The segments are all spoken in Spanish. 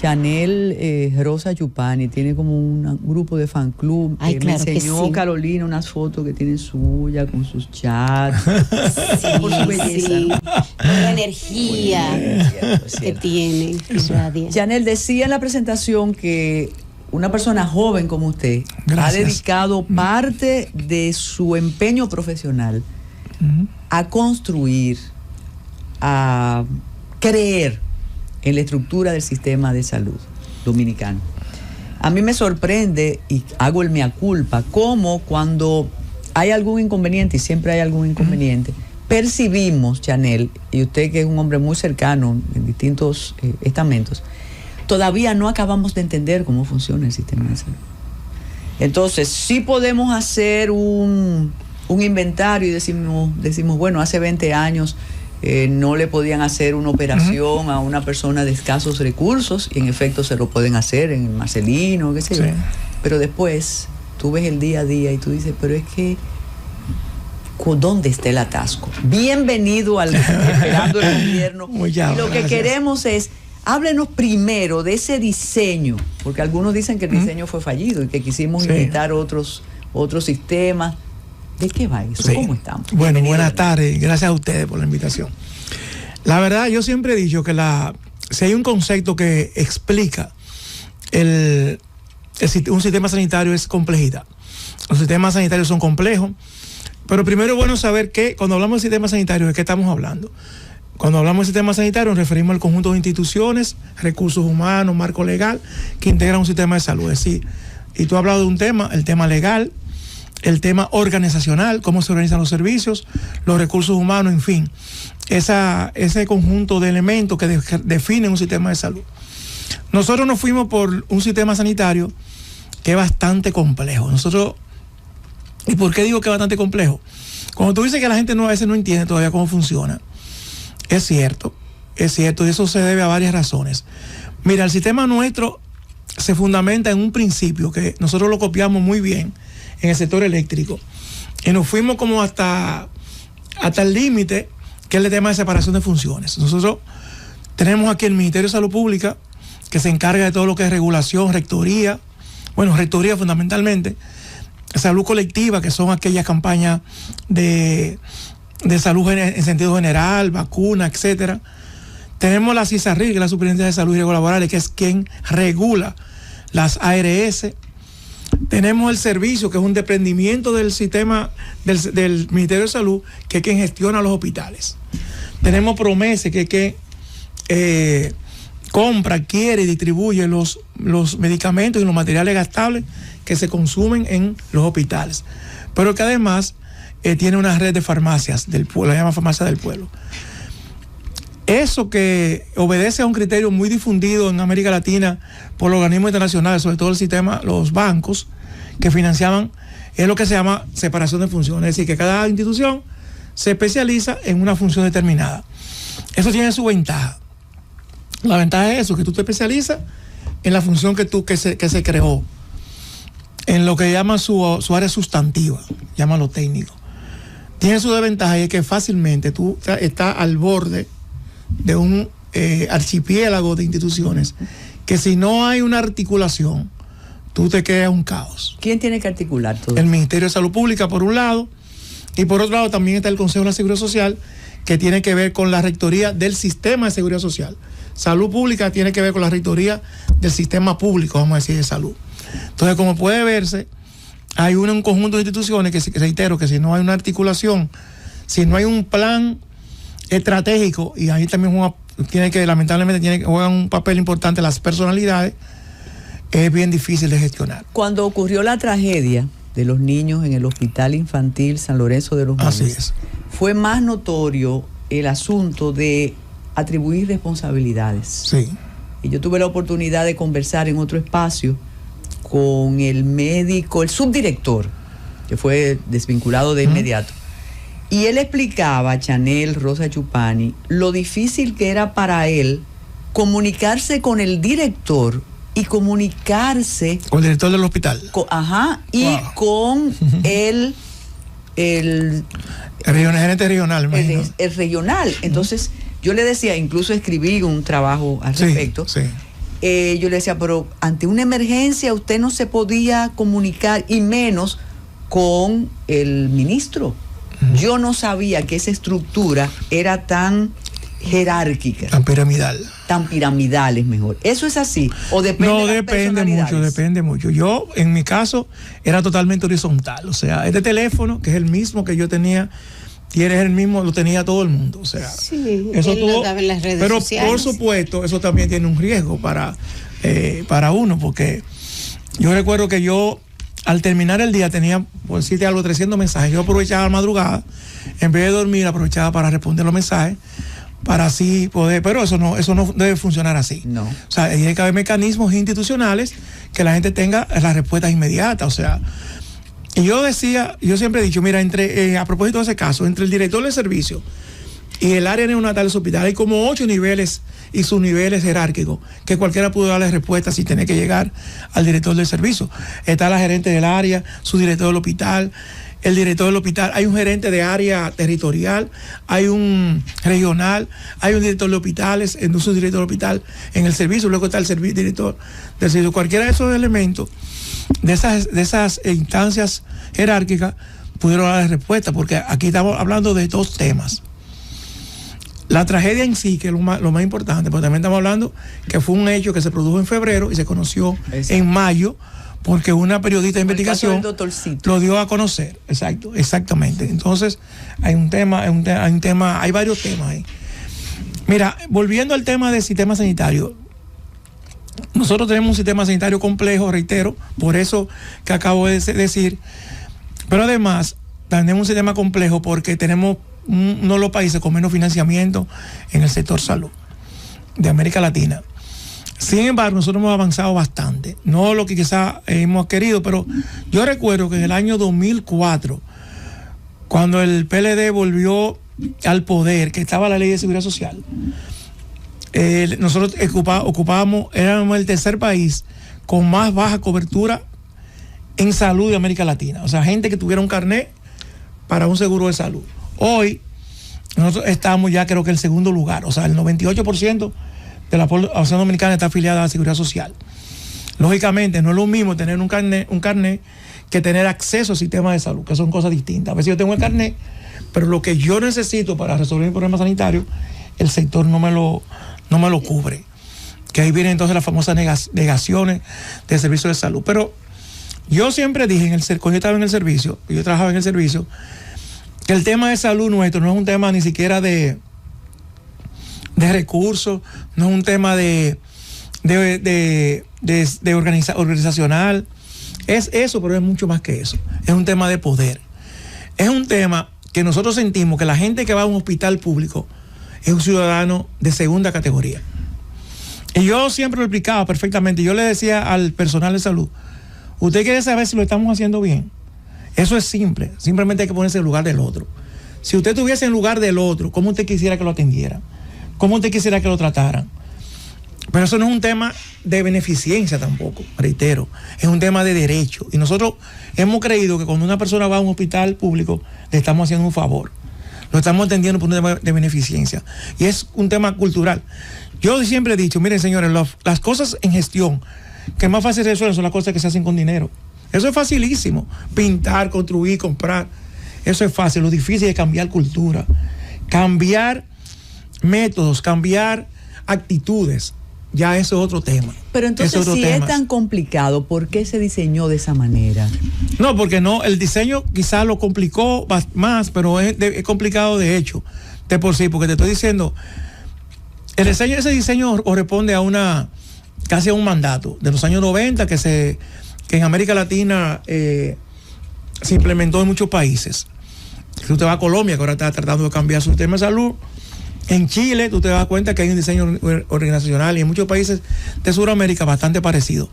Chanel Rosa Yupani tiene como un grupo de fan club. Ay, claro, me enseñó que sí. Carolina unas fotos que tiene suya con sus chats. Sí, por su belleza, sí. ¿no? La energía que tiene. Radia. Chanel decía en la presentación que una persona joven como usted Gracias. ha dedicado parte de su empeño profesional a construir, a creer en la estructura del sistema de salud dominicano. A mí me sorprende, y hago el mea culpa, cómo cuando hay algún inconveniente, y siempre hay algún inconveniente, percibimos, Chanel, y usted que es un hombre muy cercano en distintos estamentos, todavía no acabamos de entender cómo funciona el sistema de salud. Entonces, sí podemos hacer un inventario y decimos, bueno, hace 20 años no le podían hacer una operación a una persona de escasos recursos, y en efecto se lo pueden hacer en el Marcelino, qué sé yo. Pero después tú ves el día a día y tú dices, pero es que ¿dónde está el atasco? Bienvenido al Esperando el Gobierno. Y lo que queremos es, háblenos primero de ese diseño, porque algunos dicen que el diseño fue fallido y que quisimos imitar otros sistemas. ¿De qué va eso? Sí. ¿Cómo estamos? Bueno, buenas tardes. Gracias a ustedes por la invitación. La verdad, yo siempre he dicho que si hay un concepto que explica un sistema sanitario, es complejidad. Los sistemas sanitarios son complejos, pero primero es bueno saber que cuando hablamos de sistema sanitario, ¿de qué estamos hablando? Cuando hablamos de sistema sanitario nos referimos al conjunto de instituciones, recursos humanos, marco legal, que integran un sistema de salud. Es decir, y tú has hablado de un tema, el tema legal, el tema organizacional, cómo se organizan los servicios, los recursos humanos, en fin, ese conjunto de elementos que definen un sistema de salud. Nosotros nos fuimos por un sistema sanitario que es bastante complejo. ¿Y por qué digo que es bastante complejo? Cuando tú dices que la gente a veces no entiende todavía cómo funciona, es cierto, y eso se debe a varias razones. Mira, el sistema nuestro se fundamenta en un principio que nosotros lo copiamos muy bien en el sector eléctrico, y nos fuimos como hasta el límite, que es el tema de separación de funciones. Nosotros tenemos aquí el Ministerio de Salud Pública, que se encarga de todo lo que es regulación, rectoría fundamentalmente, salud colectiva, que son aquellas campañas de salud en sentido general, vacuna, etcétera. Tenemos la CISARRIL, que es la Superintendencia de Salud y Riesgos Laborales, que es quien regula las ARS. Tenemos el servicio, que es un desprendimiento del sistema del Ministerio de Salud, que es quien gestiona los hospitales. Tenemos PROMESE, que es quien compra, adquiere y distribuye los medicamentos y los materiales gastables que se consumen en los hospitales. Pero que además tiene una red de farmacias del pueblo, la llama Farmacia del Pueblo. Eso que obedece a un criterio muy difundido en América Latina por los organismos internacionales, sobre todo el sistema, los bancos que financiaban, es lo que se llama separación de funciones. Es decir, que cada institución se especializa en una función determinada. Eso tiene su ventaja. La ventaja es eso, que tú te especializas en la función que se creó, en lo que llama su área sustantiva, llama lo técnico. Tiene su desventaja, y es que fácilmente tú estás al borde de un archipiélago de instituciones que, si no hay una articulación, tú te quedas un caos. ¿Quién tiene que articular todo? El Ministerio de Salud Pública, por un lado, y por otro lado también está el Consejo de la Seguridad Social, que tiene que ver con la rectoría del sistema de seguridad social. Salud Pública tiene que ver con la rectoría del sistema público, vamos a decir, de salud. Entonces, como puede verse, hay un conjunto de instituciones que, reitero, que si no hay una articulación, si no hay un plan estratégico, y ahí también lamentablemente juegan un papel importante las personalidades, es bien difícil de gestionar. Cuando ocurrió la tragedia de los niños en el Hospital Infantil San Lorenzo de los Montes, fue más notorio el asunto de atribuir responsabilidades. Sí. Y yo tuve la oportunidad de conversar en otro espacio con el médico, el subdirector, que fue desvinculado de inmediato. Y él explicaba, Chanel Rosa Yupani, lo difícil que era para él comunicarse con el director y comunicarse con el director del hospital. Con el gerente regional, el regional. Entonces, yo le decía, incluso escribí un trabajo al respecto. yo le decía, pero ante una emergencia usted no se podía comunicar, y menos con el ministro. Yo no sabía que esa estructura era tan jerárquica. Tan piramidal. Tan piramidal es mejor. ¿Eso es así? ¿O depende No, de las personalidades? depende mucho. Yo, en mi caso, era totalmente horizontal. O sea, este teléfono, que es el mismo que yo tenía, tienes el mismo, lo tenía todo el mundo. O sea, sí, eso lo daba en las redes pero sociales. por supuesto, eso también tiene un riesgo para uno, porque yo recuerdo que yo, al terminar el día, tenía, por decirte algo, 300 mensajes. Yo aprovechaba la madrugada, en vez de dormir, aprovechaba para responder los mensajes, para así poder, pero eso no debe funcionar así. No. O sea, tiene que haber mecanismos institucionales que la gente tenga las respuestas inmediatas. O sea, y yo siempre he dicho, mira, a propósito de ese caso, entre el director del servicio y el área neonatal del hospital hay como 8 niveles y subniveles jerárquicos que cualquiera pudo darle respuesta sin tener que llegar al director del servicio. Está la gerente del área, su director del hospital, el director del hospital, hay un gerente de área territorial, hay un regional, hay un director de hospitales, un subdirector del hospital en el servicio, luego está el director del servicio. Cualquiera de esos elementos, de esas instancias jerárquicas, pudieron dar respuesta, porque aquí estamos hablando de 2 temas. La tragedia en sí, que es lo más importante, pero también estamos hablando que fue un hecho que se produjo en febrero y se conoció en mayo, porque una periodista de investigación lo dio a conocer. Exactamente. Entonces, hay varios temas ahí. Mira, volviendo al tema del sistema sanitario, nosotros tenemos un sistema sanitario complejo, reitero, por eso que acabo de decir, pero además tenemos un sistema complejo porque tenemos uno de los países con menos financiamiento en el sector salud de América Latina. Sin embargo, nosotros hemos avanzado bastante, no lo que quizás hemos querido, pero yo recuerdo que en el año 2004, cuando el PLD volvió al poder, que estaba la Ley de Seguridad Social, nosotros éramos el tercer país con más baja cobertura en salud de América Latina. O sea, gente que tuviera un carnet para un seguro de salud. Hoy, nosotros estamos ya creo que en el segundo lugar. O sea, el 98% de la población dominicana está afiliada a la Seguridad Social. Lógicamente, no es lo mismo tener un carnet que tener acceso al sistema de salud, que son cosas distintas. A veces yo tengo el carnet, pero lo que yo necesito para resolver mi problema sanitario, el sector no me lo cubre. Que ahí vienen entonces las famosas negaciones del servicio de salud. Pero yo siempre dije, cuando yo estaba en el servicio, yo trabajaba en el servicio, que el tema de salud nuestro no es un tema ni siquiera de recursos, no es un tema de organizacional. Es eso, pero es mucho más que eso. Es un tema de poder. Es un tema que nosotros sentimos que la gente que va a un hospital público es un ciudadano de segunda categoría. Y yo siempre lo explicaba perfectamente. Yo le decía al personal de salud, usted quiere saber si lo estamos haciendo bien. Eso es simple. Simplemente hay que ponerse en lugar del otro. Si usted estuviese en lugar del otro, ¿cómo usted quisiera que lo atendieran? ¿Cómo usted quisiera que lo trataran? Pero eso no es un tema de beneficencia tampoco, reitero. Es un tema de derecho. Y nosotros hemos creído que cuando una persona va a un hospital público, le estamos haciendo un favor. Lo estamos atendiendo por un tema de beneficencia. Y es un tema cultural. Yo siempre he dicho, miren señores, las cosas en gestión que más fácil resuelven son las cosas que se hacen con dinero. Eso es facilísimo. Pintar, construir, comprar. Eso es fácil. Lo difícil es cambiar cultura. Cambiar métodos, cambiar actitudes. Ya eso es otro tema. Pero entonces, si es tan complicado, ¿por qué se diseñó de esa manera? No, porque no, el diseño quizás lo complicó más, pero es complicado de hecho, de por sí, porque te estoy diciendo, ese diseño corresponde a casi a un mandato de los años 90 que en América Latina se implementó en muchos países. Si usted va a Colombia, que ahora está tratando de cambiar su sistema de salud, en Chile tú te das cuenta que hay un diseño organizacional y en muchos países de Sudamérica bastante parecido.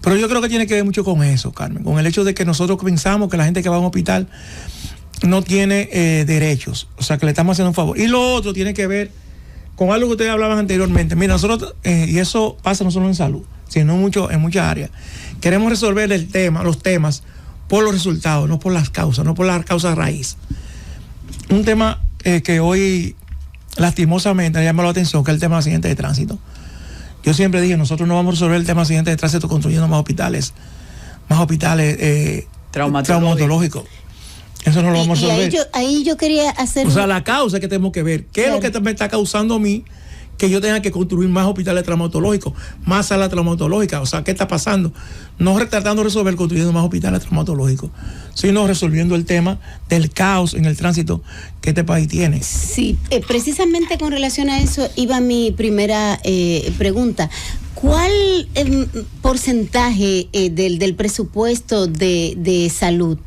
Pero yo creo que tiene que ver mucho con eso, Carmen, con el hecho de que nosotros pensamos que la gente que va a un hospital no tiene derechos, o sea que le estamos haciendo un favor. Y lo otro tiene que ver con algo que ustedes hablaban anteriormente. Mira, nosotros, y eso pasa no solo en salud, sino en muchas áreas, queremos resolver los temas por los resultados, no por las causas, no por las causas raíz. Un tema que hoy lastimosamente me llama la atención, que es el tema del accidente de tránsito. Yo siempre dije, nosotros no vamos a resolver el tema de accidentes de tránsito construyendo más hospitales traumatológicos. Eso no lo vamos a resolver. Ahí yo quería hacer... O sea, la causa que tenemos que ver, ¿qué es lo que me está causando a mí que yo tenga que construir más hospitales traumatológicos, más salas traumatológicas? O sea, ¿qué está pasando? No tratando de resolver construyendo más hospitales traumatológicos, sino resolviendo el tema del caos en el tránsito que este país tiene. Sí, precisamente con relación a eso iba mi primera pregunta. ¿Cuál porcentaje del presupuesto de salud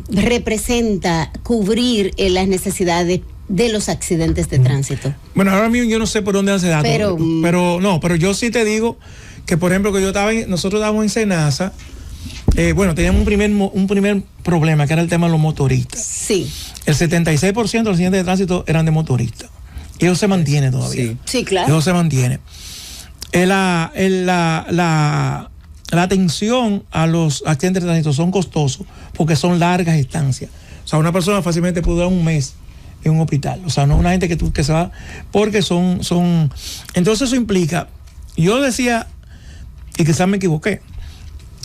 representa cubrir las necesidades de los accidentes de tránsito? Bueno, ahora mismo yo no sé por dónde hace datos, pero yo sí te digo que, por ejemplo, que nosotros estábamos en Senasa, teníamos un primer problema, que era el tema de los motoristas. Sí. El 76% de los accidentes de tránsito eran de motoristas. Y eso se mantiene todavía. Sí, claro. Eso se mantiene. La atención a los accidentes de tránsito son costosos porque son largas estancias. O sea, una persona fácilmente puede durar un mes en un hospital. O sea, no una gente que se va porque son... Entonces eso implica... Yo decía, y quizás me equivoqué,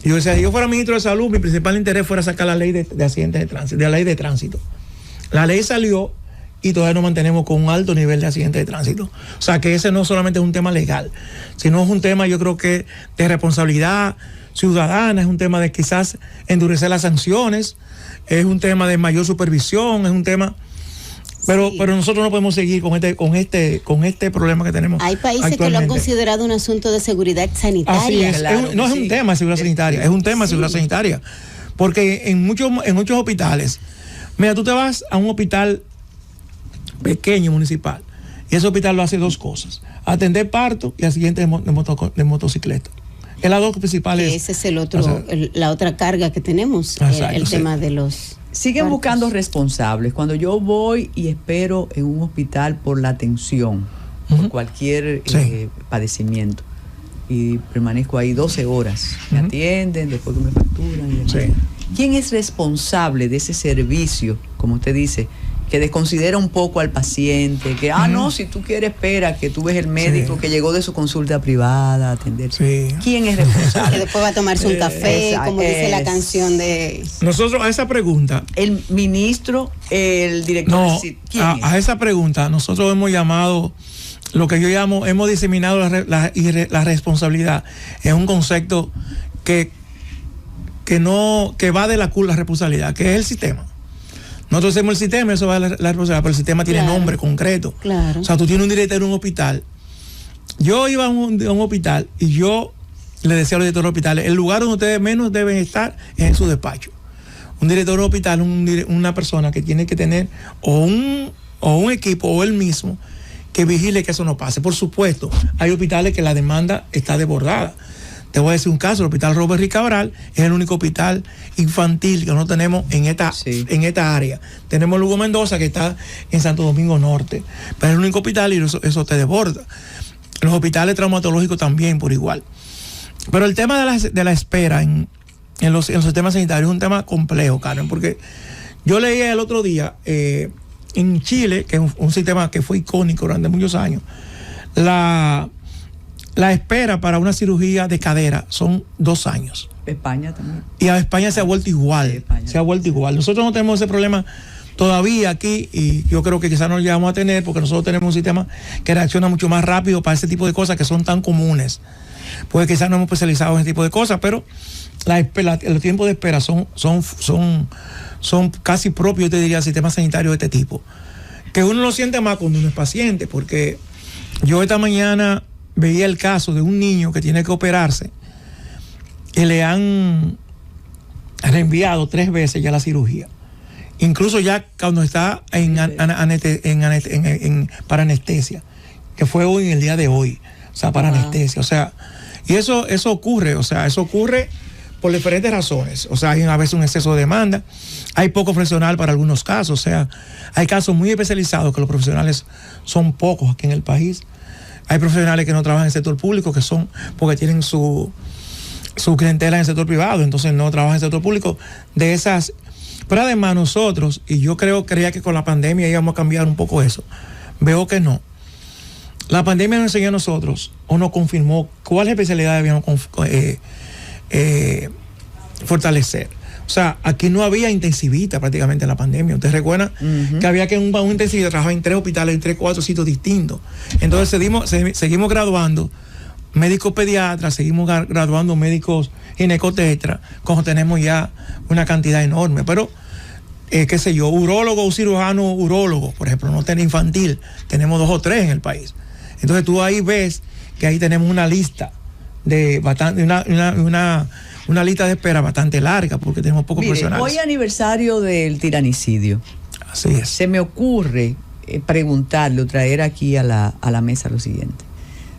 yo decía, si yo fuera ministro de Salud, mi principal interés fuera sacar la ley de accidentes de tránsito, de la ley de tránsito. La ley salió y todavía nos mantenemos con un alto nivel de accidentes de tránsito. O sea, que ese no solamente es un tema legal, sino es un tema, yo creo que de responsabilidad ciudadana, es un tema de quizás endurecer las sanciones, es un tema de mayor supervisión, es un tema... Pero nosotros no podemos seguir con este problema que tenemos. Hay países que lo han considerado un asunto de seguridad sanitaria. Así es. Es un tema de seguridad sanitaria, es un tema de seguridad sanitaria. Porque en muchos hospitales, mira, tú te vas a un hospital pequeño municipal y ese hospital lo hace dos cosas: atender parto y accidentes de motocicleta. Es las dos principales. Ese es la otra carga que tenemos, el tema de los... Siguen partos. Buscando responsables. Cuando yo voy y espero en un hospital por la atención, por cualquier padecimiento, y permanezco ahí 12 horas, me atienden, después que me facturan y demás. Sí. ¿Quién es responsable de ese servicio, como usted dice, que desconsidera un poco al paciente, que, no, si tú quieres, espera, que tú ves el médico que llegó de su consulta privada a atender? Sí. ¿Quién es responsable? Que después va a tomarse un café, como dice la canción de... Nosotros a esa pregunta... ¿El ministro, el director? No, ¿quién es? A esa pregunta nosotros hemos llamado, lo que yo llamo, hemos diseminado la responsabilidad. Es un concepto que va de la responsabilidad, que es el sistema. Nosotros hacemos el sistema, eso va a la responsabilidad, pero el sistema tiene nombre concreto. Claro. O sea, tú tienes un director de un hospital. Yo iba a un hospital y yo le decía a los directores de hospitales, el lugar donde ustedes menos deben estar es en su despacho. Un director de un hospital, una persona que tiene que tener o un equipo o él mismo que vigile que eso no pase. Por supuesto, hay hospitales que la demanda está desbordada. Te voy a decir un caso: el hospital Robert Rick Cabral es el único hospital infantil que no tenemos en esta área. Tenemos Lugo Mendoza, que está en Santo Domingo Norte, pero es el único hospital y eso te desborda. Los hospitales traumatológicos también por igual. Pero el tema de la espera en los sistemas sanitarios es un tema complejo, Carmen, porque yo leía el otro día en Chile, que es un sistema que fue icónico durante muchos años, la espera para una cirugía de cadera son 2 años. España también. Y a España se ha vuelto igual. Nosotros no tenemos ese problema todavía aquí, y yo creo que quizás no lo llevamos a tener porque nosotros tenemos un sistema que reacciona mucho más rápido para ese tipo de cosas que son tan comunes. Pues quizás no hemos especializado en ese tipo de cosas, pero los tiempos de espera son casi propios, te diría, del sistema sanitario de este tipo. Que uno lo siente más cuando uno es paciente, porque yo esta mañana veía el caso de un niño que tiene que operarse y le han reenviado 3 veces ya la cirugía. Incluso ya cuando está para anestesia, que fue hoy, en el día de hoy, o sea, para anestesia. O sea, y eso ocurre, por diferentes razones. O sea, hay a veces un exceso de demanda, hay poco profesional para algunos casos, o sea, hay casos muy especializados que los profesionales son pocos aquí en el país. Hay profesionales que no trabajan en el sector público, que son porque tienen su clientela en el sector privado, entonces no trabajan en el sector público. De esas, pero además nosotros, y yo creía que con la pandemia íbamos a cambiar un poco eso, veo que no. La pandemia nos enseñó a nosotros, o nos confirmó, cuáles especialidades debíamos fortalecer. O sea, aquí no había intensivista prácticamente en la pandemia. ¿Ustedes recuerdan? Que había que un intensivista trabajaba en 3 hospitales, en 3, 4 sitios distintos. Entonces seguimos graduando médicos pediatras, seguimos graduando médicos ginecotetras, como tenemos ya una cantidad enorme. Pero, qué sé yo, urólogo o cirujano urólogo, por ejemplo, no tenemos infantil, tenemos 2 o 3 en el país. Entonces tú ahí ves que ahí tenemos una lista de bastante, una lista de espera bastante larga, porque tenemos pocos profesionales. Hoy aniversario del tiranicidio. Así es. Se me ocurre preguntarle o traer aquí a la mesa lo siguiente.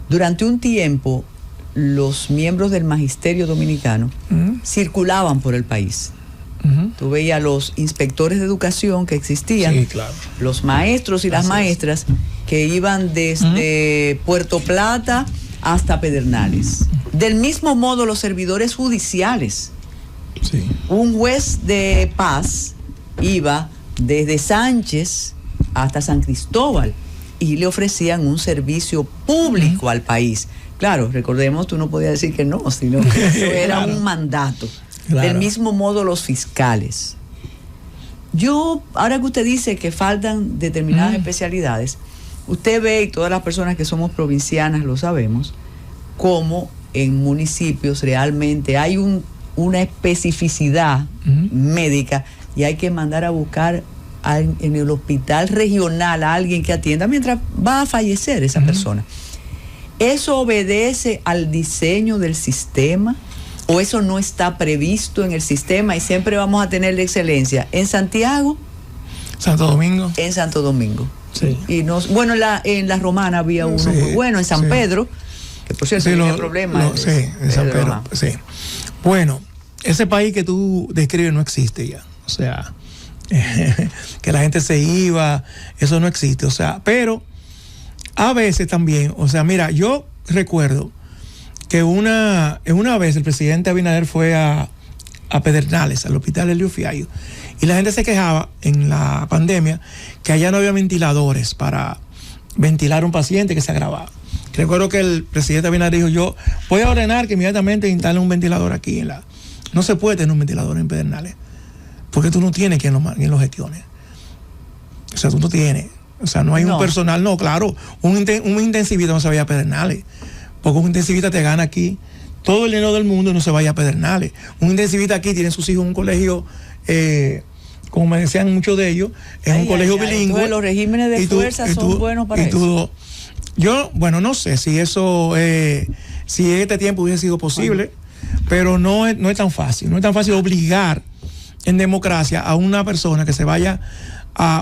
Durante un tiempo, los miembros del magisterio dominicano circulaban por el país. Tú veías los inspectores de educación que existían, sí, claro, los maestros y las maestras que iban desde Puerto Plata hasta Pedernales. Del mismo modo, los servidores judiciales. Sí. Un juez de paz iba desde Sánchez hasta San Cristóbal y le ofrecían un servicio público al país. Claro, recordemos, tú no podías decir que no, sino que eso era un mandato. Claro. Del mismo modo, los fiscales. Yo, ahora que usted dice que faltan determinadas especialidades, usted ve, y todas las personas que somos provincianas lo sabemos, cómo en municipios realmente hay una especificidad médica y hay que mandar a buscar en el hospital regional a alguien que atienda mientras va a fallecer esa persona. ¿Eso obedece al diseño del sistema o eso no está previsto en el sistema y siempre vamos a tener la excelencia? ¿En Santiago? ¿Santo Domingo? En Santo Domingo. Sí. Y bueno, en la Romana había uno muy bueno, en San Pedro, que por cierto tenía problemas. Sí, en San Pedro, sí. Bueno, ese país que tú describes no existe ya. O sea, que la gente se iba, eso no existe. O sea, pero a veces también, o sea, mira, yo recuerdo que una vez el presidente Abinader fue a Pedernales, al hospital Elio Fiallo, y la gente se quejaba en la pandemia que allá no había ventiladores para ventilar a un paciente que se agravaba. Recuerdo que el presidente Abinader dijo, yo voy a ordenar que inmediatamente instalen un ventilador aquí no se puede tener un ventilador en Pedernales, porque tú no tienes quien lo gestione. O sea, tú no tienes. O sea, no hay un personal. No, claro, un intensivista no se vaya a Pedernales, porque un intensivista te gana aquí todo el dinero del mundo y no se vaya a Pedernales. Un intensivista aquí tiene sus hijos en un colegio, como me decían muchos de ellos, es un colegio bilingüe. Entonces, los regímenes de fuerza son buenos para eso. Yo, bueno, no sé si eso, si este tiempo hubiese sido posible, pero no es tan fácil. No es tan fácil obligar en democracia a una persona que se vaya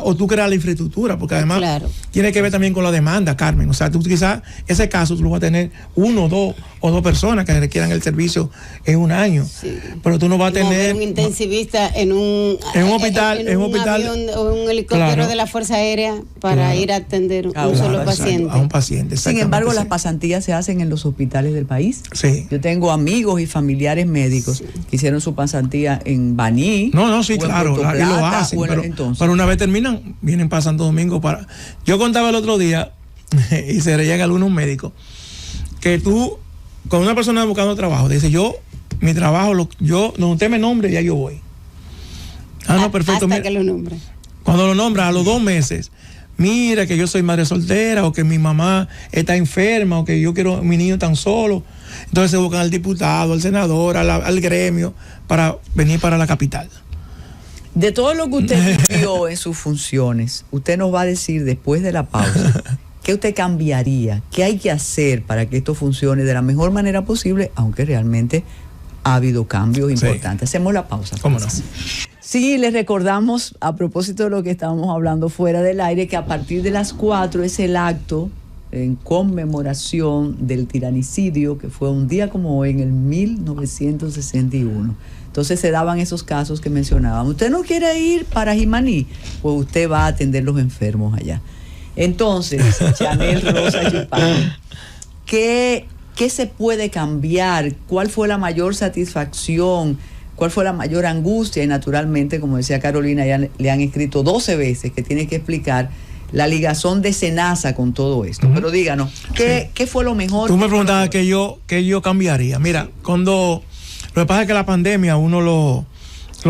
o tú creas la infraestructura, porque además tiene que ver también con la demanda, Carmen. O sea, tú quizás ese caso tú lo vas a tener 1, 2 o 2 personas que requieran el servicio en un año, pero tú no vas a tener un intensivista en un hospital, avión o un helicóptero de la Fuerza Aérea para ir a atender un solo paciente. A un paciente. Sin embargo, las pasantías se hacen en los hospitales del país. Sí. Yo tengo amigos y familiares médicos que hicieron su pasantía en Baní. Sí, claro, y lo hacen, pero una vez terminan, vienen para Santo Domingo para... Yo contaba el otro día, y se llega algunos médicos, que tú, con una persona buscando trabajo, dice, mi trabajo, donde usted me nombre, ya yo voy. Perfecto. Hasta que lo nombre. Cuando lo nombra, a los 2 meses, mira que yo soy madre soltera, o que mi mamá está enferma, o que yo quiero mi niño tan solo. Entonces se buscan al diputado, al senador, al gremio, para venir para la capital. De todo lo que usted vivió en sus funciones, usted nos va a decir después de la pausa qué usted cambiaría, qué hay que hacer para que esto funcione de la mejor manera posible, aunque realmente ha habido cambios importantes. Hacemos la pausa. ¿Cómo no? Sí, les recordamos, a propósito de lo que estábamos hablando fuera del aire, que a partir de las 4 es el acto en conmemoración del tiranicidio, que fue un día como hoy, en el 1961. Entonces se daban esos casos que mencionábamos. ¿Usted no quiere ir para Jimaní? Pues usted va a atender los enfermos allá. Entonces, Chanel Rosa Yupán, ¿qué se puede cambiar? ¿Cuál fue la mayor satisfacción? ¿Cuál fue la mayor angustia? Y naturalmente, como decía Carolina, ya le han escrito 12 veces que tiene que explicar la ligazón de SENASA con todo esto. Pero díganos, ¿qué fue lo mejor? Tú me preguntabas que yo cambiaría. Mira, lo que pasa es que la pandemia uno lo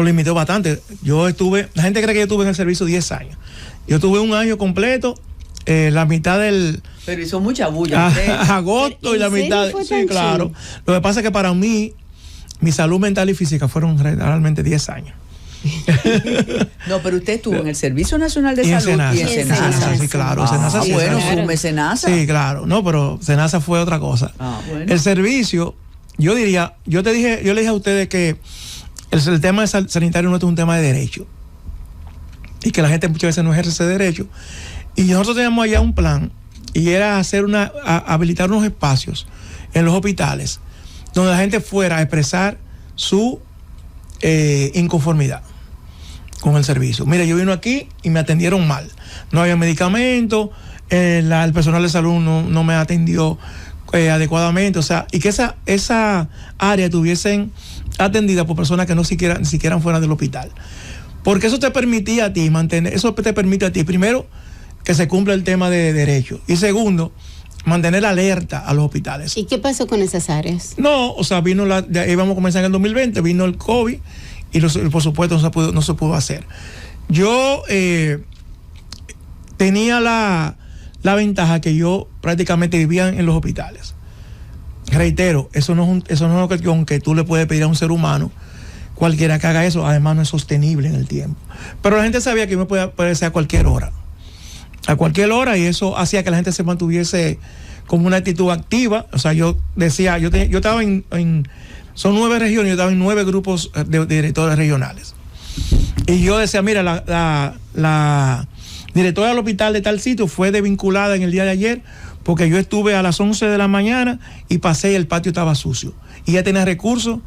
limitó bastante. La gente cree que yo estuve en el servicio 10 años. Yo tuve un año completo, la mitad del... Pero hizo mucha bulla. Agosto y la mitad... Sí, claro. Lo que pasa es que para mí, mi salud mental y física fueron realmente 10 años. No, pero usted estuvo en el Servicio Nacional de Salud Senasa, y en SENASA. Sí, claro. Senasa, sí, bueno, Senasa. sume SENASA. Sí, claro. No, pero SENASA fue otra cosa. Bueno. El servicio, yo le dije a ustedes que el tema de sanitario no es un tema de derecho. Y que la gente muchas veces no ejerce ese derecho. Y nosotros teníamos allá un plan, y era habilitar unos espacios en los hospitales donde la gente fuera a expresar su inconformidad con el servicio. Mira, yo vine aquí y me atendieron mal. No había medicamentos, el personal de salud no me atendió adecuadamente. O sea, y que esa área estuviesen atendida por personas que ni siquiera fueran del hospital. Porque eso te permitía a ti primero, que se cumpla el tema de derechos. Y segundo, mantener alerta a los hospitales. ¿Y qué pasó con esas áreas? No, o sea, íbamos a comenzar en el 2020, vino el COVID y por supuesto no se pudo hacer. Yo tenía la ventaja que yo prácticamente vivía en los hospitales. Reitero, eso no es una cuestión que tú le puedes pedir a un ser humano, cualquiera que haga eso, además no es sostenible en el tiempo. Pero la gente sabía que me podía aparecer a cualquier hora, y eso hacía que la gente se mantuviese con una actitud activa. O sea, yo decía, yo estaba son 9 regiones, yo estaba en 9 grupos de directores regionales. Y yo decía, mira, la directora del hospital de tal sitio fue desvinculada en el día de ayer porque yo estuve a las 11 de la mañana y pasé y el patio estaba sucio. Y ella tenía recursos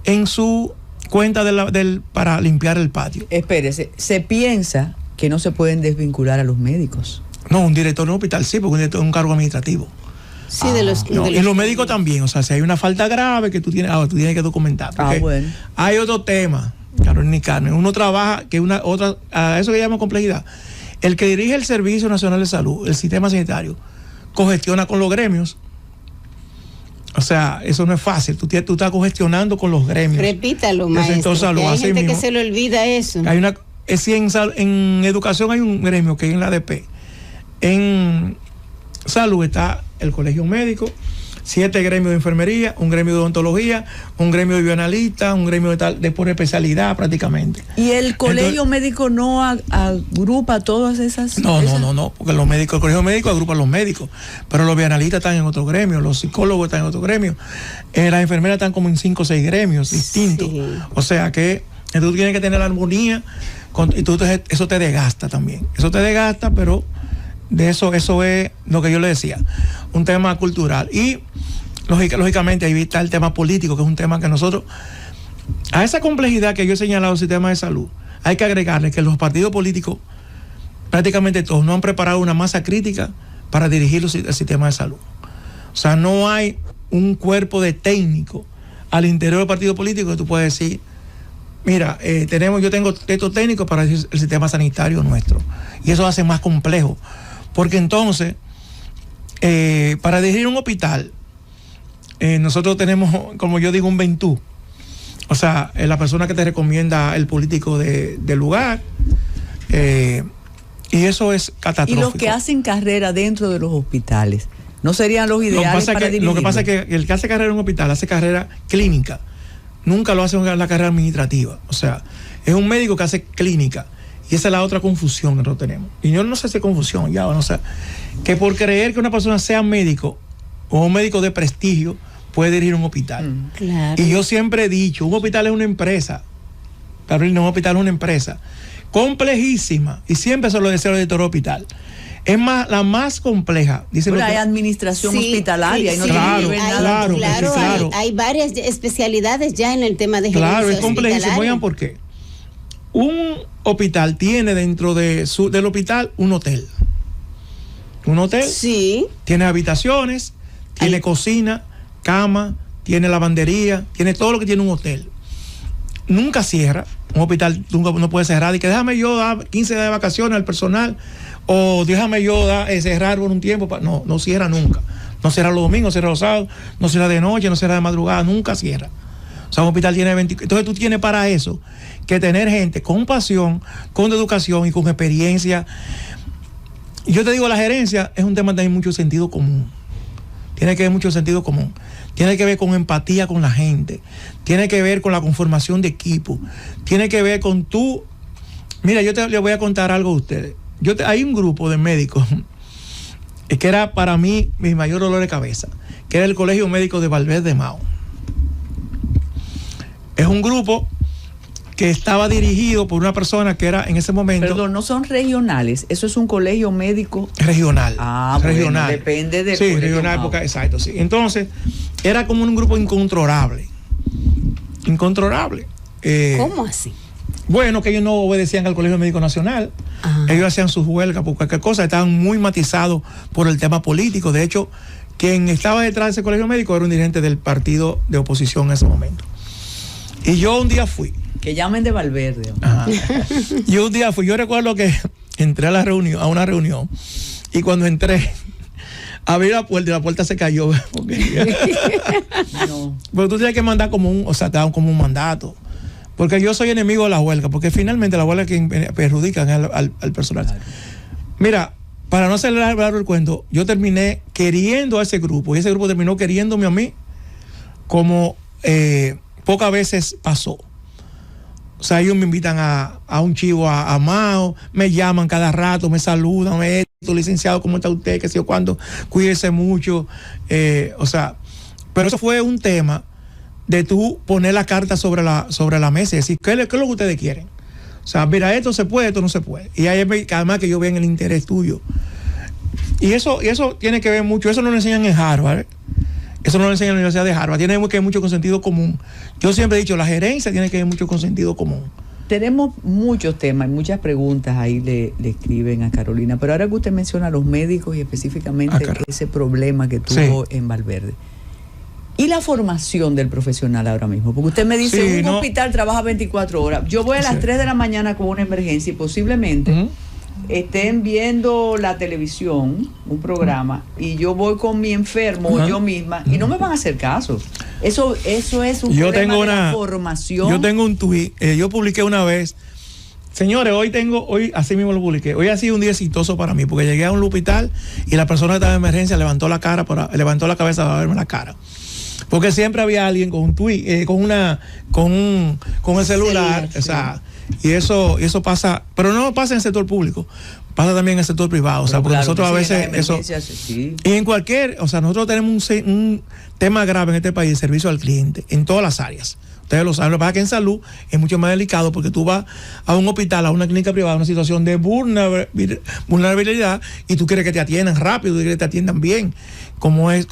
en su cuenta para limpiar el patio. Espérese, se piensa que no se pueden desvincular a los médicos. No, un director de un hospital sí, porque un director es un cargo administrativo. Sí, y los médicos también. O sea, si hay una falta grave que tú tienes que documentar. Bueno. Hay otro tema, Carolina y Carmen. Uno trabaja a eso que llama complejidad. El que dirige el Servicio Nacional de Salud, el sistema sanitario, cogestiona con los gremios. O sea, eso no es fácil. Tú estás congestionando con los gremios. Repítalo, maestro. Hay gente que se le olvida eso. En educación hay un gremio que es en la ADP. En salud está el colegio médico, 7 gremios de enfermería, un gremio de odontología, un gremio de bioanalistas, un gremio de por especialidad prácticamente. ¿Y el colegio médico no agrupa todas esas? No, porque el colegio médico agrupa a los médicos, pero los bioanalistas están en otro gremio, los psicólogos están en otro gremio, las enfermeras están como en 5 o 6 gremios distintos. Sí. O sea que tú tienes que tener la armonía, y eso te desgasta también. Eso te desgasta, pero eso es lo que yo le decía, un tema cultural. Y lógicamente ahí está el tema político, que es un tema que nosotros, a esa complejidad que yo he señalado del sistema de salud, hay que agregarle que los partidos políticos, prácticamente todos, no han preparado una masa crítica para dirigir el sistema de salud. O sea, no hay un cuerpo de técnicos al interior del partido político que tú puedes decir, mira, yo tengo estos técnicos para el sistema sanitario nuestro. Y eso hace más complejo. Porque entonces, para dirigir un hospital, nosotros tenemos, como yo digo, un ventú. O sea, la persona que te recomienda el político del lugar. Y eso es catastrófico. Y los que hacen carrera dentro de los hospitales, ¿no serían los ideales para dirigirlo? Lo que pasa es que el que hace carrera en un hospital hace carrera clínica. Nunca lo hace en la carrera administrativa. O sea, es un médico que hace clínica. Y esa es la otra confusión que nosotros tenemos. Y yo no sé si es confusión ya, no sé. Que por creer que una persona sea médico o un médico de prestigio puede dirigir un hospital. Claro. Y yo siempre he dicho, un hospital es una empresa. Carolina, un hospital es una empresa complejísima. Y siempre se lo decía el director del hospital. Es la más compleja. Bueno, hay administración hospitalaria. Sí, y no claro. Hay varias especialidades ya en el tema de gerencia. Claro, es complejísimo. Oigan, ¿por qué? Un hospital tiene dentro del hospital un hotel. Un hotel sí. Tiene habitaciones, tiene cocina, cama, tiene lavandería, tiene todo lo que tiene un hotel. Nunca cierra. Un hospital nunca no puede cerrar y que déjame yo dar 15 días de vacaciones al personal o déjame yo cerrar por un tiempo. No cierra nunca. No cierra los domingos, no cierra los sábados, no cierra de noche, no cierra de madrugada, nunca cierra. O sea, un hospital tiene 20. Entonces tú tienes para eso que tener gente con pasión, con educación y con experiencia. Y yo te digo, la gerencia es un tema de mucho sentido común. Tiene que ver mucho sentido común. Tiene que ver con empatía con la gente. Tiene que ver con la conformación de equipo. Tiene que ver con tú. Mira, yo les voy a contar algo a ustedes. Hay un grupo de médicos que era para mí mi mayor dolor de cabeza, que era el Colegio Médico de Valverde de Mao. Es un grupo que estaba dirigido por una persona que era en ese momento... Perdón, no son regionales, eso es un colegio médico... Regional. Regional. Bueno, depende de... Sí, regional, porque, exacto, sí. Entonces, era como un grupo incontrolable. Incontrolable. ¿Cómo así? Bueno, que ellos no obedecían al Colegio Médico Nacional. Ellos hacían sus huelgas por cualquier cosa, estaban muy matizados por el tema político. De hecho, quien estaba detrás de ese colegio médico era un dirigente del partido de oposición en ese momento. Y yo un día fui. Que llamen de Valverde. Yo un día fui, yo recuerdo que entré a una reunión, y cuando entré, abrí la puerta y la puerta se cayó. No. Pero tú tienes que mandar te dan como un mandato. Porque yo soy enemigo de la huelga, porque finalmente la huelga que perjudican al personal. Claro. Mira, para no hacer largo el cuento, yo terminé queriendo a ese grupo, y ese grupo terminó queriéndome a mí como pocas veces pasó. O sea, ellos me invitan a un chivo a Mao, me llaman cada rato, me saludan, licenciado, ¿cómo está usted? ¿Qué sé yo cuándo? Cuídese mucho. Pero eso fue un tema de tú poner la carta sobre la mesa y decir, ¿qué es lo que ustedes quieren? O sea, mira, esto se puede, esto no se puede. Y además que ellos vean el interés tuyo. Y eso tiene que ver mucho, eso no lo enseñan en Harvard, eso no lo enseñan en la Universidad de Harvard, tiene que ver mucho con sentido común. Yo siempre he dicho, la gerencia tiene que ver mucho con sentido común. Tenemos muchos temas y muchas preguntas ahí le escriben a Carolina, pero ahora que usted menciona a los médicos y específicamente ese problema que tuvo en Valverde. ¿Y la formación del profesional ahora mismo? Porque usted me dice, hospital trabaja 24 horas. Yo voy a las 3 de la mañana con una emergencia y posiblemente estén viendo la televisión, un programa, y yo voy con mi enfermo, yo misma, y no me van a hacer caso. Eso es un problema de la formación. Yo tengo un tuit, yo publiqué una vez, señores, hoy así mismo lo publiqué, hoy ha sido un día exitoso para mí, porque llegué a un hospital y la persona que estaba en emergencia levantó la cabeza para verme la cara. Porque siempre había alguien con un tweet, con el celular, o sea, y eso pasa, pero no pasa en el sector público, pasa también en el sector privado, o sea, porque nosotros a veces eso, y en nosotros tenemos un tema grave en este país, servicio al cliente, en todas las áreas. Ustedes lo saben, lo que pasa es que en salud es mucho más delicado, porque tú vas a un hospital, a una clínica privada, a una situación de vulnerabilidad, y tú quieres que te atiendan rápido, tú quieres que te atiendan bien, como es.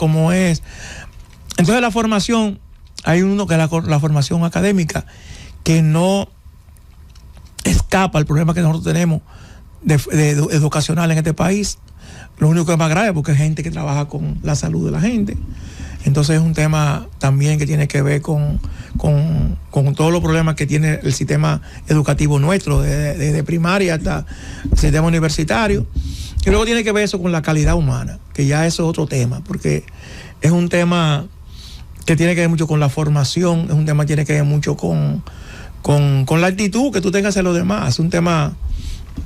Entonces la formación, hay uno que es la formación académica, que no escapa al problema que nosotros tenemos de educacional en este país. Lo único que es más grave porque hay gente que trabaja con la salud de la gente. Entonces es un tema también que tiene que ver con todos los problemas que tiene el sistema educativo nuestro, desde primaria hasta el sistema universitario. Y luego tiene que ver eso con la calidad humana, que ya eso es otro tema, porque es un tema que tiene que ver mucho con la formación, es un tema que tiene que ver mucho con la actitud que tú tengas hacia los demás. Es un tema,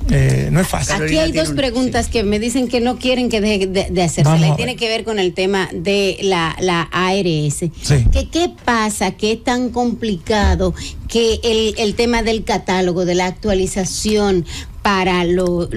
no es fácil. Aquí hay dos preguntas que me dicen que no quieren que deje de hacerse. Y tiene que ver con el tema de la ARS. Sí. ¿Qué pasa? ¿Qué es tan complicado que el tema del catálogo, de la actualización para los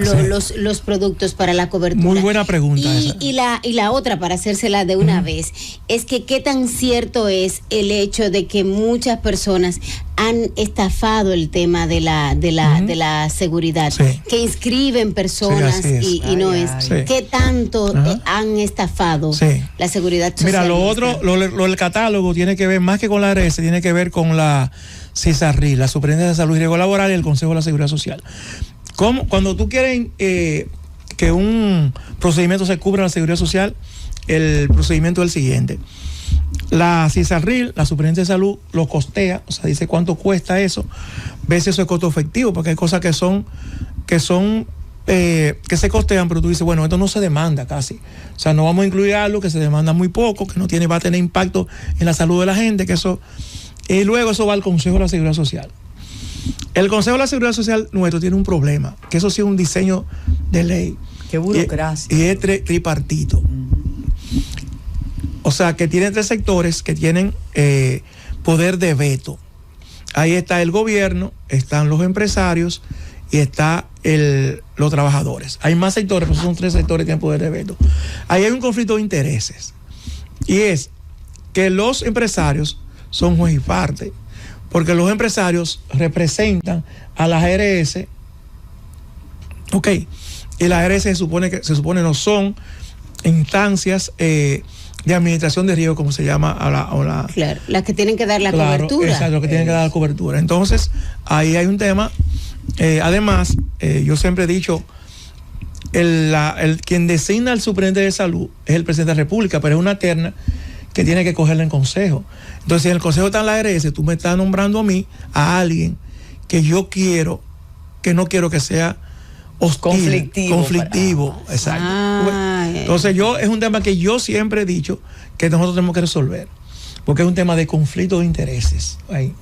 productos, para la cobertura? Muy buena pregunta esa. Y la otra, para hacérsela de una vez, es que qué tan cierto es el hecho de que muchas personas han estafado el tema de la seguridad, que inscriben personas y no es. ¿Qué tanto han estafado la seguridad social? Mira, lo del catálogo tiene que ver más que con la ARS, tiene que ver con la CISARRI, la Superintendencia de Salud y Riesgo Laboral, y el Consejo de la Seguridad Social. Cuando tú quieres que un procedimiento se cubra en la seguridad social, el procedimiento es el siguiente. La CISARRI, la Superintendencia de Salud, lo costea, o sea, dice cuánto cuesta eso, ve si eso es costo efectivo, porque hay cosas que son que se costean, pero tú dices, bueno, esto no se demanda casi. O sea, no vamos a incluir algo que se demanda muy poco, que no tiene, va a tener impacto en la salud de la gente, que eso... Y luego eso va al Consejo de la Seguridad Social. El Consejo de la Seguridad Social nuestro tiene un problema, que eso sí es un diseño de ley. Qué burocracia. Y es tripartito. O sea, que tiene 3 sectores que tienen poder de veto. Ahí está el gobierno, están los empresarios y está los trabajadores. Hay más sectores, pero son 3 sectores que tienen poder de veto. Ahí hay un conflicto de intereses. Y es que los empresarios son juez y parte, porque los empresarios representan a las ARS, ok, y las ARS se supone no son instancias de administración de riesgo, como se llama claro, las que tienen que dar la cobertura. Exacto, los que tienen que dar la cobertura. Entonces, ahí hay un tema. Además, yo siempre he dicho, quien designa al superintendente de salud es el presidente de la República, pero es una terna que tiene que cogerla en consejo. Entonces, si en el consejo está en la ARS, tú me estás nombrando a mí, a alguien que yo quiero, que no quiero que sea hostil, conflictivo. Exacto. Entonces, es un tema que yo siempre he dicho que nosotros tenemos que resolver, porque es un tema de conflicto de intereses. Ahí.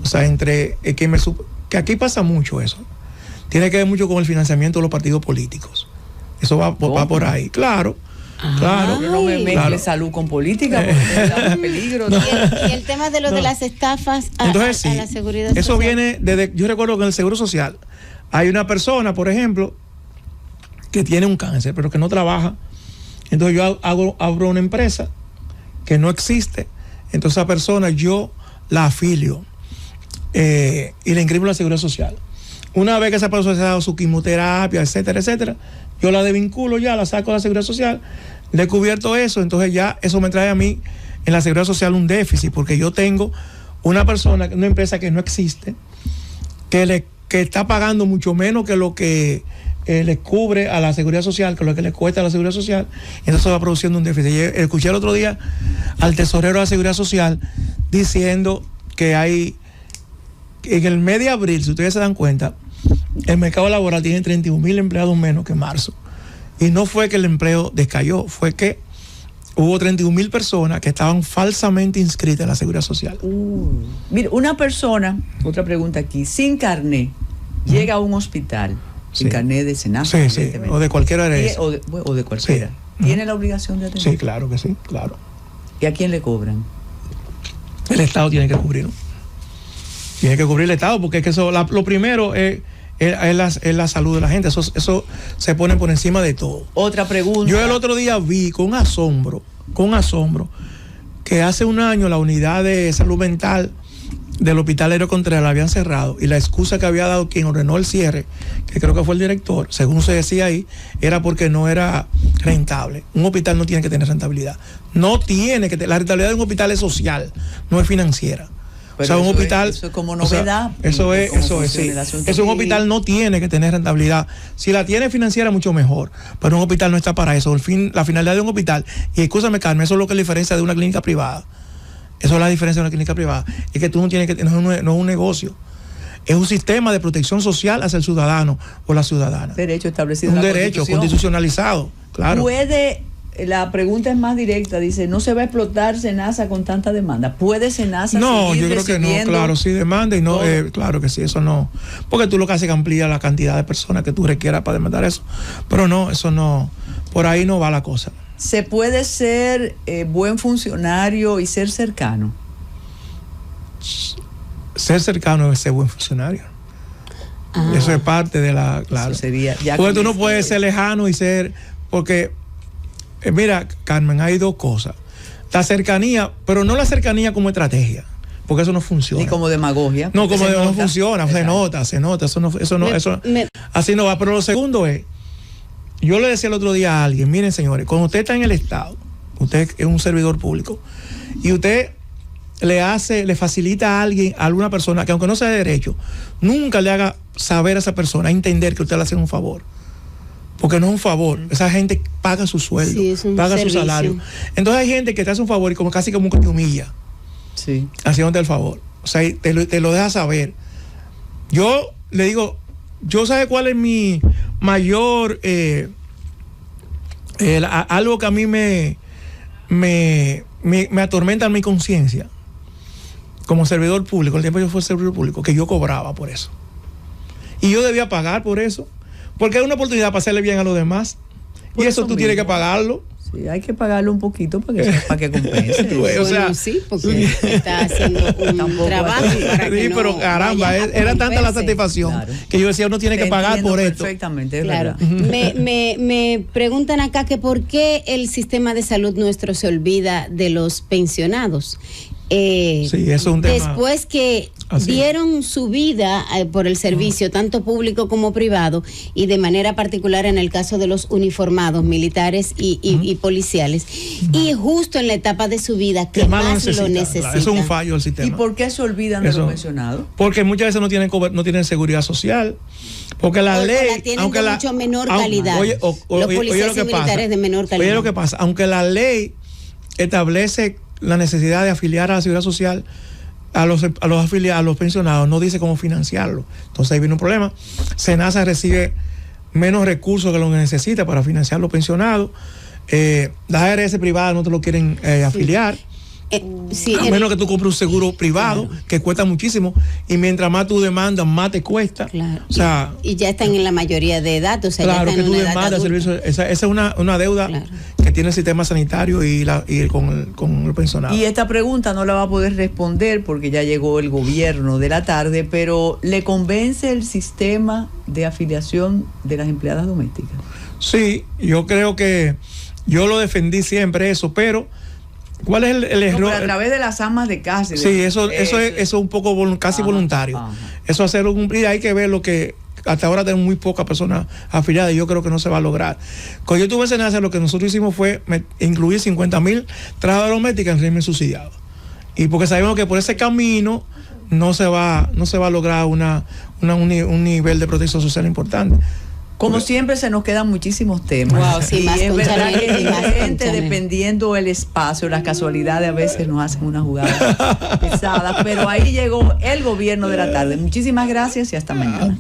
O sea, que aquí pasa mucho eso. Tiene que ver mucho con el financiamiento de los partidos políticos. Eso va por ahí. Claro. Claro. Pero no me mezcle salud con política, porque da un peligro. Y el tema de de las estafas a la seguridad social. Eso viene desde, yo recuerdo que en el Seguro Social hay una persona, por ejemplo, que tiene un cáncer, pero que no trabaja. Entonces yo abro una empresa que no existe. Entonces esa persona yo la afilio y le inscribo en la Seguridad Social. Una vez que esa persona se ha dado su quimioterapia, etcétera, etcétera, yo la desvinculo ya, la saco de la Seguridad Social, le he cubierto eso, entonces ya eso me trae a mí en la Seguridad Social un déficit, porque yo tengo una empresa que no existe, que está pagando mucho menos que lo que le cubre a la Seguridad Social, que lo que le cuesta a la Seguridad Social, y entonces va produciendo un déficit. Escuché el otro día al tesorero de la Seguridad Social diciendo que hay, en el mes de abril, si ustedes se dan cuenta, el mercado laboral tiene 31,000 empleados menos que en marzo. Y no fue que el empleo descayó, fue que hubo 31,000 personas que estaban falsamente inscritas en la Seguridad Social. Mira, una persona, otra pregunta aquí, sin carné, llega a un hospital, sin carné de SENASA, sí, o de cualquiera de esas. O de cualquiera. Sí. ¿Tiene la obligación de atender? Sí, claro que sí, claro. ¿Y a quién le cobran? El Estado tiene que cubrirlo. Tiene que cubrir el Estado, porque es que eso, lo primero es la salud de la gente. Eso se pone por encima de todo. Otra pregunta. Yo el otro día vi con asombro, que hace un año la unidad de salud mental del Hospital Aéreo Contreras la habían cerrado, y la excusa que había dado quien ordenó el cierre, que creo que fue el director, según se decía ahí, era porque no era rentable. Un hospital no tiene que tener rentabilidad. La rentabilidad de un hospital es social, no es financiera. Pero o sea, un hospital. Eso es como novedad. Eso es, sí. Un hospital no tiene que tener rentabilidad. Si la tiene financiera, mucho mejor. Pero un hospital no está para eso. La finalidad de un hospital, y escúchame, Carmen, eso es lo que es la diferencia de una clínica privada. Eso es la diferencia de una clínica privada. Es que tú no tienes que tener, no es un negocio. Es un sistema de protección social hacia el ciudadano o la ciudadana. Derecho establecido. Un derecho constitucionalizado, claro. La pregunta es más directa, dice, ¿no se va a explotar SENASA con tanta demanda? ¿Puede SENASA No, seguir yo creo que no, claro, sí demanda y no, claro que sí, eso no. Porque tú lo que haces es que amplía la cantidad de personas que tú requieras para demandar eso. Pero no, eso no, por ahí no va la cosa. ¿Se puede ser buen funcionario y ser cercano? Ser cercano es ser buen funcionario. Eso es parte de la, claro. Eso sería, porque tú no puedes ser lejano y ser, porque... mira, Carmen, hay dos cosas. La cercanía, pero no la cercanía como estrategia, porque eso no funciona. Ni como demagogia. No, como no funciona, se nota, eso no, así no va. Pero lo segundo es, yo le decía el otro día a alguien, miren señores, cuando usted está en el Estado, usted es un servidor público, y usted le facilita a alguna persona que aunque no sea de derecho, nunca le haga saber a esa persona, entender que usted le hace un favor. Porque no es un favor, esa gente paga su sueldo, paga su salario. Entonces hay gente que te hace un favor y casi como que te humilla, haciéndote el favor. O sea, te lo deja saber. Yo le digo, yo sé cuál es mi mayor, algo que a mí me atormenta en mi conciencia, como servidor público, el tiempo que yo fui servidor público, que yo cobraba por eso. Y yo debía pagar por eso, porque es una oportunidad para hacerle bien a los demás. Por y eso tú tienes que pagarlo. Sí, hay que pagarlo un poquito para que compense. O sea, sí, porque está haciendo un trabajo para que sí, pero caramba, era tanta la satisfacción, claro, que yo decía, uno tiene que pagar por esto. Perfectamente, claro. Me preguntan acá que por qué el sistema de salud nuestro se olvida de los pensionados. Sí, eso es un tema. Después que dieron su vida por el servicio, tanto público como privado, y de manera particular en el caso de los uniformados militares y policiales, y justo en la etapa de su vida que más lo necesitan. Eso es un fallo del sistema. ¿Y por qué se olvidan de los pensionados? Porque muchas veces no tienen seguridad social. Porque la ley, la tienen de mucho menor calidad. Los policías y militares de menor calidad. Oye lo que pasa, aunque la ley establece la necesidad de afiliar a la seguridad social a los afiliados, a los pensionados, no dice cómo financiarlo. Entonces ahí viene un problema. SENASA recibe menos recursos que lo que necesita para financiar los pensionados. Las ARS privadas no te lo quieren afiliar. Sí, a menos que tú compres un seguro privado, claro, que cuesta muchísimo, y mientras más tú demandas, más te cuesta. Claro. O sea, y ya están en la mayoría de edad, o sea, claro, ya que están tú en una demandas servicio. Esa es una deuda, claro, que tiene el sistema sanitario y con el pensionado. Y esta pregunta no la va a poder responder porque ya llegó el gobierno de la tarde, pero ¿le convence el sistema de afiliación de las empleadas domésticas? Sí, yo creo que yo lo defendí siempre eso, pero ¿cuál es el error? Pero a través de las amas de casa. Sí, eso es un poco casi voluntario. Ajá. Eso hacerlo cumplir, hay que ver lo que hasta ahora tenemos muy pocas personas afiliadas y yo creo que no se va a lograr. Cuando yo estuve en SENASA, lo que nosotros hicimos fue incluir 50,000 trabajadoras domésticas en régimen subsidiado. Y porque sabemos que por ese camino no se va a lograr un nivel de protección social importante. Como siempre se nos quedan muchísimos temas. Wow, sí, y es verdad que gente, dependiendo el espacio, las casualidades a veces nos hacen una jugada pesada, pero ahí llegó el gobierno de la tarde. Muchísimas gracias y hasta mañana.